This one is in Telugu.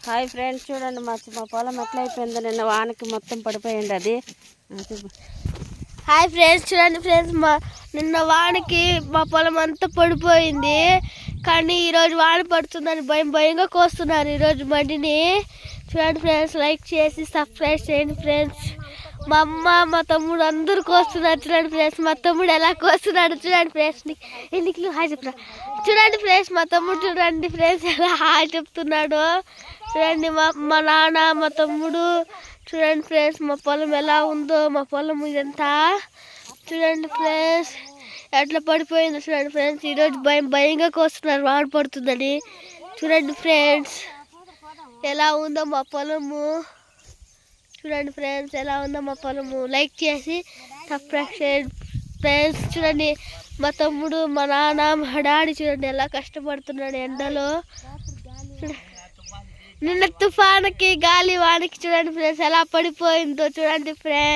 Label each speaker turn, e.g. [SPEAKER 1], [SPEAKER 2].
[SPEAKER 1] హాయ్ ఫ్రెండ్స్, చూడండి మా పొలం ఎట్లా అయిపోయిందో. నిన్న వానకి మొత్తం పడిపోయింది అది.
[SPEAKER 2] హాయ్ ఫ్రెండ్స్, చూడండి ఫ్రెండ్స్, నిన్న వానకి మా పొలం అంతా పడిపోయింది. కానీ ఈరోజు వాన పడుతుందని భయంగా కోస్తున్నారు ఈరోజు మడిని. చూడండి ఫ్రెండ్స్, లైక్ చేసి సబ్స్క్రైబ్ చేయండి ఫ్రెండ్స్. మా అమ్మ మా తమ్ముడు అందరూ కోస్తున్నారు. చూడండి ఫ్రెండ్స్, మా తమ్ముడు ఎలా కోస్తున్నాడు చూడండి ఫ్రెండ్స్. ఎన్నికలు హాయ్ చెప్తున్నా. చూడండి ఫ్రెండ్స్, మా తమ్ముడు చూడండి ఫ్రెండ్స్ ఎలా హాయ్ చెప్తున్నాడు. చూడండి మా నాన్న మా తమ్ముడు. చూడండి ఫ్రెండ్స్, మా పొలం ఎలా ఉందో. మా పొలం ఇదంతా చూడండి ఫ్రెండ్స్ ఎట్లా పడిపోయిందో. చూడండి ఫ్రెండ్స్, ఈరోజు భయంగా కోస్తున్నారు వాన పడుతుందని. చూడండి ఫ్రెండ్స్ ఎలా ఉందో మా పొలము. చూడండి ఫ్రెండ్స్ ఎలా ఉందో మా పొలము. లైక్ చేసి సబ్స్క్రైబ్ చేయండి ఫ్రెండ్స్. చూడండి మా తమ్ముడు మా నాన్న మా డాడీ చూడండి ఎలా కష్టపడుతున్నాడు ఎండలో. నిన్న తుఫానుకి గాలి వానకి చూడండి ఫ్రెండ్స్ ఎలా పడిపోయిందో. చూడండి ఫ్రెండ్స్.